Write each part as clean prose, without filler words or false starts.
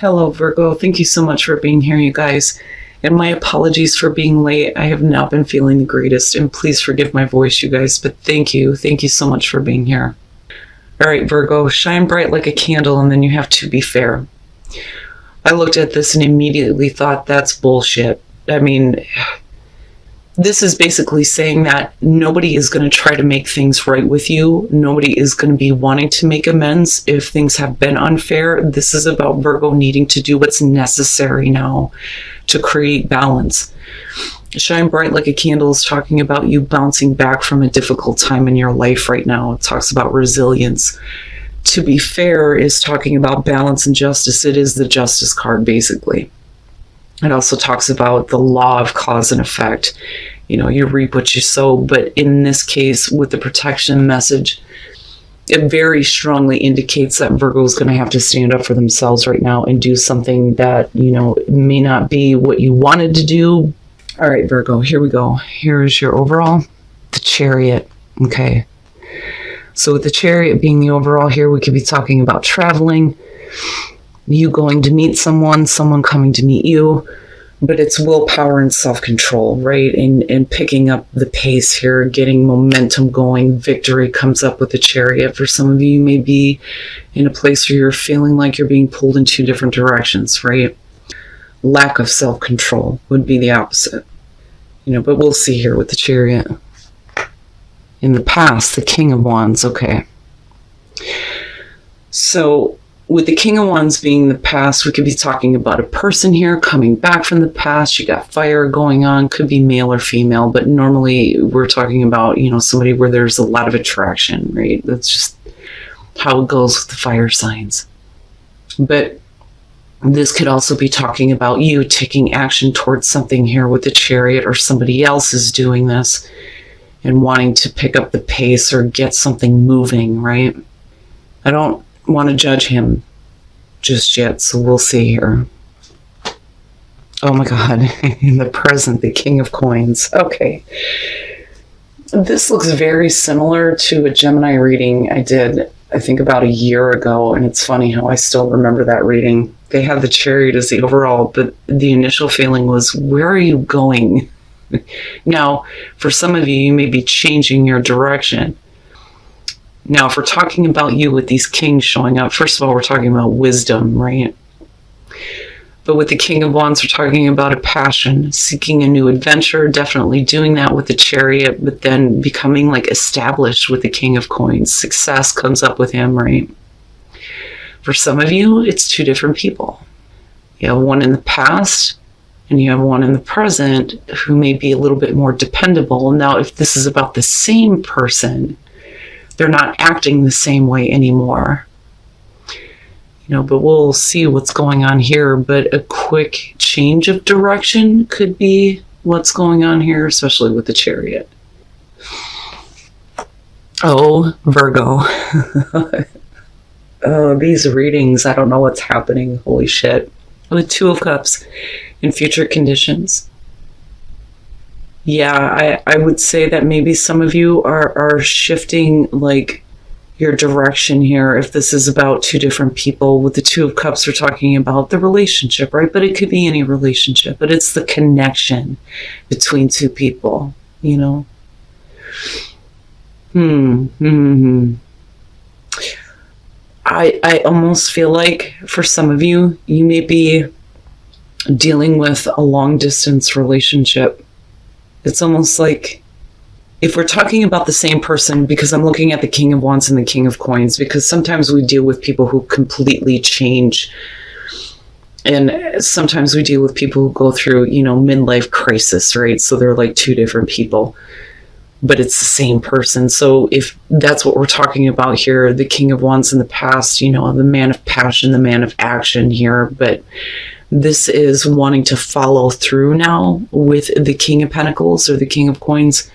Hello, Virgo. Thank you so much for being here, you guys. And my apologies for being late. I have not been feeling the greatest, and please forgive my voice, you guys, but thank you. Thank you so much for being here. All right, Virgo, shine bright like a candle, and then you have to be fair. I looked at this and immediately thought that's bullshit. I mean, this is basically saying that nobody is going to try to make things right with you. Nobody is going to be wanting to make amends if things have been unfair. This is about Virgo needing to do what's necessary now to create balance. Shine bright like a candle is talking about you bouncing back from a difficult time in your life right now. It talks about resilience. To be fair is talking about balance and justice. It is the justice card, basically. It also talks about the law of cause and effect. You know, you reap what you sow, but in this case, with the protection message, it very strongly indicates that Virgo is going to have to stand up for themselves right now and do something that, you know, may not be what you wanted to do. All right, Virgo, here we go. Here is your overall, the Chariot. Okay. So with the Chariot being the overall here, we could be talking about traveling, you going to meet someone, someone coming to meet you, but it's willpower and self-control, right? And picking up the pace here, getting momentum going. Victory comes up with the Chariot. For some of you, you may be in a place where you're feeling like you're being pulled in two different directions, right? Lack of self-control would be the opposite, you know, but we'll see here with the Chariot. In the past, the King of Wands, okay. So with the King of Wands being the past, we could be talking about a person here coming back from the past. You got fire going on, could be male or female, but normally we're talking about, you know, somebody where there's a lot of attraction, right? That's just how it goes with the fire signs. But this could also be talking about you taking action towards something here with the Chariot, or somebody else is doing this and wanting to pick up the pace or get something moving, right? I don't want to judge him just yet, so we'll see here. Oh my God, in the present, the King of Coins. Okay. This looks very similar to a Gemini reading I did, I think about a year ago, and it's funny how I still remember that reading. They had the Chariot as the overall, but the initial feeling was, where are you going? Now, for some of you, you may be changing your direction. Now, if we're talking about you with these kings showing up, first of all, we're talking about wisdom, right? But with the King of Wands, we're talking about a passion, seeking a new adventure, definitely doing that with the Chariot, but then becoming like established with the King of Coins. Success comes up with him, right? For some of you, it's two different people. You have one in the past, and you have one in the present who may be a little bit more dependable. Now, if this is about the same person, they're not acting the same way anymore. You know, but we'll see what's going on here. But a quick change of direction could be what's going on here, especially with the Chariot. Oh, Virgo. Oh, these readings, I don't know what's happening. Holy shit. With Two of Cups in future conditions. Yeah, I would say that maybe some of you are shifting like your direction here. If this is about two different people, with the Two of Cups, we're talking about the relationship, right? But it could be any relationship, but it's the connection between two people, you know? I almost feel like for some of you, you may be dealing with a long distance relationship. It's almost like, if we're talking about the same person, because I'm looking at the King of Wands and the King of Coins, because sometimes we deal with people who completely change. And sometimes we deal with people who go through, you know, midlife crisis, right? So they're like two different people, but it's the same person. So if that's what we're talking about here, the King of Wands in the past, you know, the man of passion, the man of action here, but this is wanting to follow through now with the King of Pentacles or the King of Coins,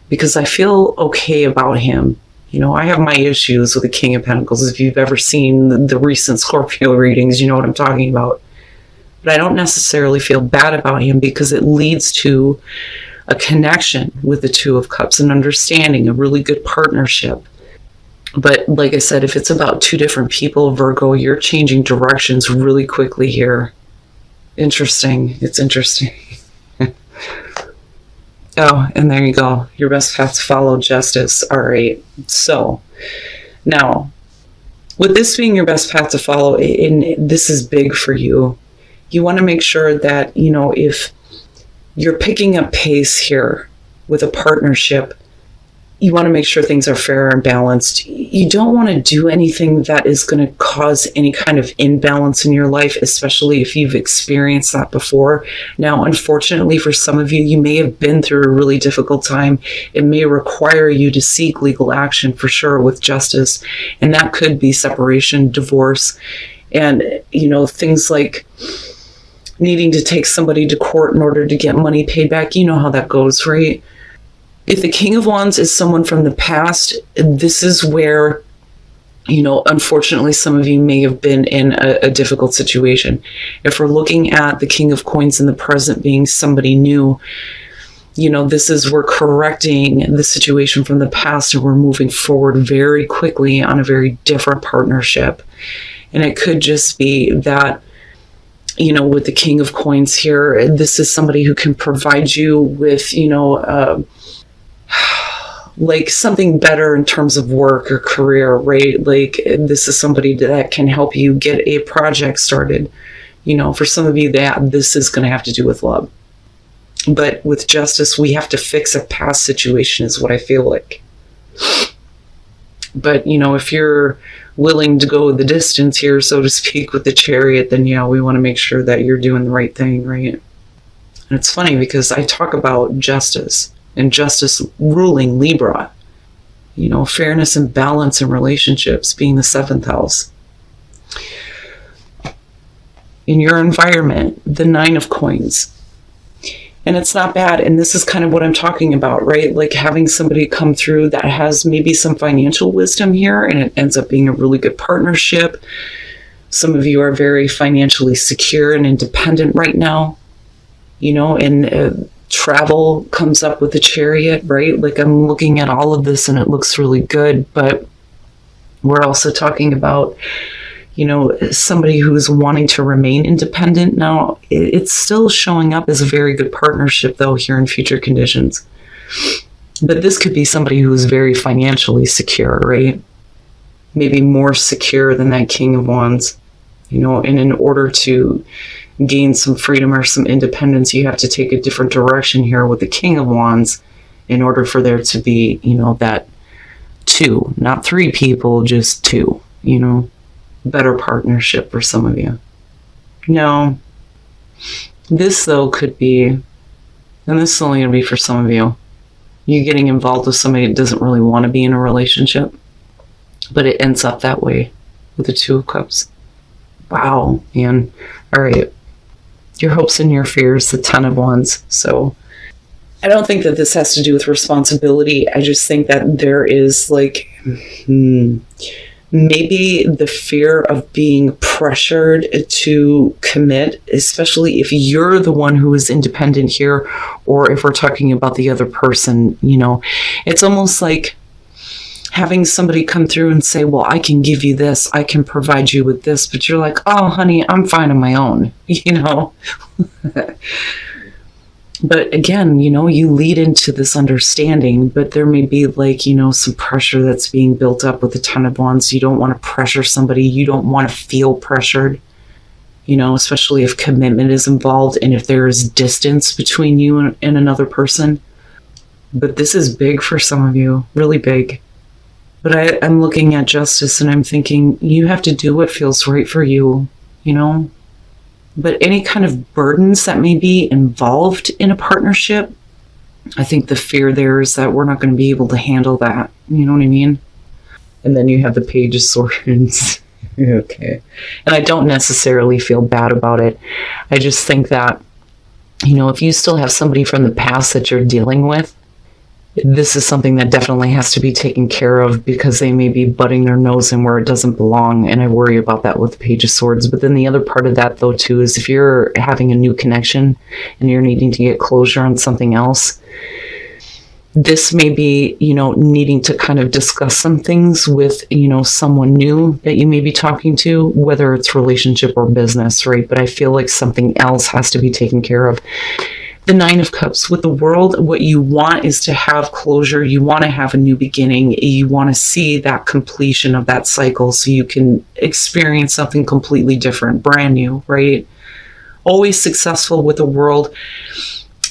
because I feel okay about him. You know, I have my issues with the King of Pentacles. If you've ever seen the recent Scorpio readings, you know what I'm talking about. But I don't necessarily feel bad about him, because it leads to a connection with the Two of Cups, an understanding, a really good partnership. But like I said, if it's about two different people, Virgo, you're changing directions really quickly here. Interesting. It's interesting. Oh, and there you go. Your best path to follow, Justice. All right. So now, with this being your best path to follow, and this is big for you, you want to make sure that, if you're picking up pace here with a partnership, you want to make sure things are fair and balanced. You don't want to do anything that is going to cause any kind of imbalance in your life, especially if you've experienced that before. Now, unfortunately, for some of you, you may have been through a really difficult time. It may require you to seek legal action for sure with Justice. And that could be separation, divorce, and, things like needing to take somebody to court in order to get money paid back. You know how that goes, right? If the King of Wands is someone from the past, this is where, unfortunately, some of you may have been in a difficult situation. If we're looking at the King of Coins in the present being somebody new, this is, we're correcting the situation from the past and we're moving forward very quickly on a very different partnership. And it could just be that, with the King of Coins here, this is somebody who can provide you with, like something better in terms of work or career, right? Like this is somebody that can help you get a project started. For some of you, that this is going to have to do with love. But with Justice, we have to fix a past situation is what I feel like. But, if you're willing to go the distance here, so to speak, with the Chariot, then yeah, we want to make sure that you're doing the right thing, right? And it's funny because I talk about justice. And Justice ruling Libra, fairness and balance in relationships being the 7th house. In your environment, the 9 of Coins. And it's not bad. And this is kind of what I'm talking about, right? Like having somebody come through that has maybe some financial wisdom here, and it ends up being a really good partnership. Some of you are very financially secure and independent right now, and travel comes up with the Chariot, right? Like I'm looking at all of this and it looks really good, but we're also talking about, somebody who's wanting to remain independent. Now, it's still showing up as a very good partnership though here in future conditions. But this could be somebody who is very financially secure, right? Maybe more secure than that King of Wands, and in order to gain some freedom or some independence, you have to take a different direction here with the King of Wands in order for there to be, that 2, not 3 people, just 2, better partnership for some of you. No, this though could be, and this is only going to be for some of you getting involved with somebody that doesn't really want to be in a relationship, but it ends up that way with the 2 of Cups. Wow, man. All right. Your hopes and your fears, the 10 of Wands. So I don't think that this has to do with responsibility. I just think that there is like maybe the fear of being pressured to commit, especially if you're the one who is independent here, or if we're talking about the other person. It's almost like having somebody come through and say, well, I can give you this, I can provide you with this, but you're like, oh, honey, I'm fine on my own, But again, you lead into this understanding, but there may be like, some pressure that's being built up with the 10 of Wands. You don't want to pressure somebody. You don't want to feel pressured, especially if commitment is involved and if there is distance between you and another person. But this is big for some of you, really big. But I'm looking at Justice and I'm thinking, you have to do what feels right for you, But any kind of burdens that may be involved in a partnership, I think the fear there is that we're not going to be able to handle that. You know what I mean? And then you have the Page of Swords. Okay. And I don't necessarily feel bad about it. I just think that, if you still have somebody from the past that you're dealing with, this is something that definitely has to be taken care of because they may be butting their nose in where it doesn't belong. And I worry about that with the Page of Swords. But then the other part of that, though, too, is if you're having a new connection and you're needing to get closure on something else, This may be, needing to kind of discuss some things with, someone new that you may be talking to, whether it's relationship or business, right? But I feel like something else has to be taken care of. The Nine of Cups with the World, what you want is to have closure. You want to have a new beginning. You want to see that completion of that cycle so you can experience something completely different, brand new, right? Always successful with the World,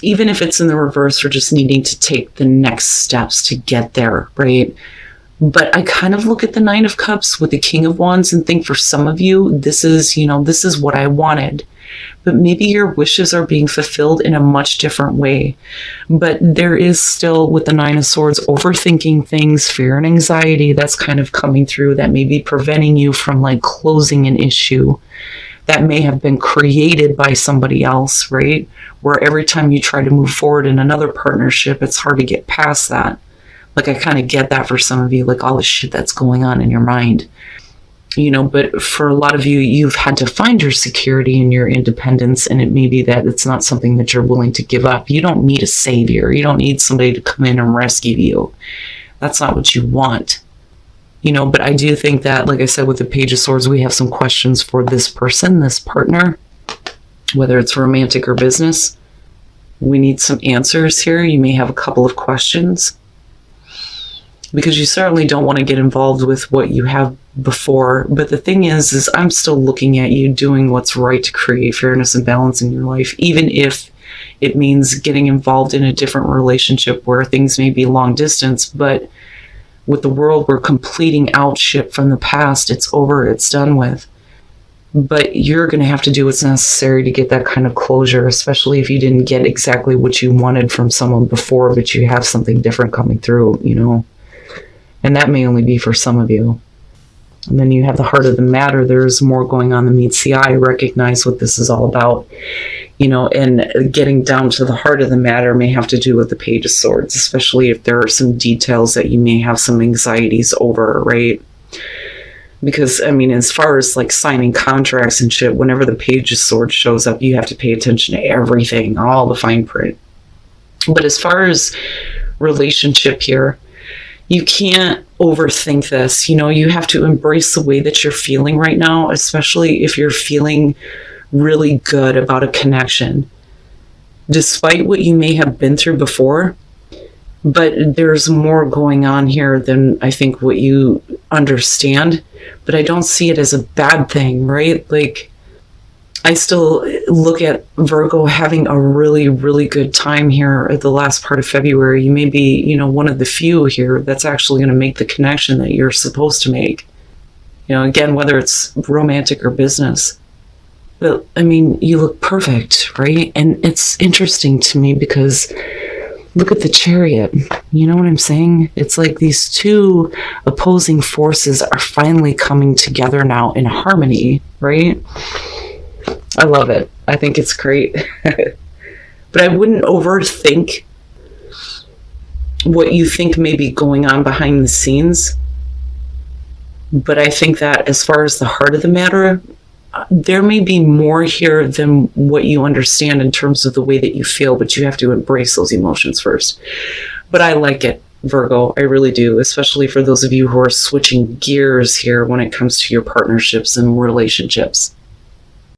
even if it's in the reverse or just needing to take the next steps to get there, right? But I kind of look at the Nine of Cups with the King of Wands and think for some of you, this is what I wanted. But maybe your wishes are being fulfilled in a much different way. But there is still, with the Nine of Swords, overthinking things, fear and anxiety that's kind of coming through that may be preventing you from like closing an issue that may have been created by somebody else, right? Where every time you try to move forward in another partnership, it's hard to get past that. Like, I kind of get that for some of you, like all the shit that's going on in your mind. But for a lot of you, you've had to find your security and your independence, and it may be that it's not something that you're willing to give up. You don't need a savior. You don't need somebody to come in and rescue you. That's not what you want. But I do think that, like I said, with the Page of Swords, we have some questions for this person, this partner, whether it's romantic or business. We need some answers here. You may have a couple of questions, because you certainly don't want to get involved with what you have before. But the thing is I'm still looking at you doing what's right to create fairness and balance in your life, even if it means getting involved in a different relationship where things may be long distance. But with the World, we're completing out shit from the past. It's over, it's done with. But you're going to have to do what's necessary to get that kind of closure, especially if you didn't get exactly what you wanted from someone before, but you have something different coming through, And that may only be for some of you. And then you have the Heart of the Matter. There's more going on than meets the eye. Recognize what this is all about. And getting down to the heart of the matter may have to do with the Page of Swords, especially if there are some details that you may have some anxieties over, right? Because, as far as like signing contracts and shit, whenever the Page of Swords shows up, you have to pay attention to everything, all the fine print. But as far as relationship here, you can't overthink this. You have to embrace the way that you're feeling right now, especially if you're feeling really good about a connection, despite what you may have been through before. But there's more going on here than I think what you understand. But I don't see it as a bad thing, right? Like, I still look at Virgo having a really, really good time here at the last part of February. You may be, one of the few here that's actually going to make the connection that you're supposed to make. Again, whether it's romantic or business. But, you look perfect, right? And it's interesting to me because look at the Chariot. You know what I'm saying? It's like these two opposing forces are finally coming together now in harmony, right? I love it. I think it's great. But I wouldn't overthink what you think may be going on behind the scenes. But I think that as far as the heart of the matter, there may be more here than what you understand in terms of the way that you feel, but you have to embrace those emotions first. But I like it, Virgo. I really do, especially for those of you who are switching gears here when it comes to your partnerships and relationships.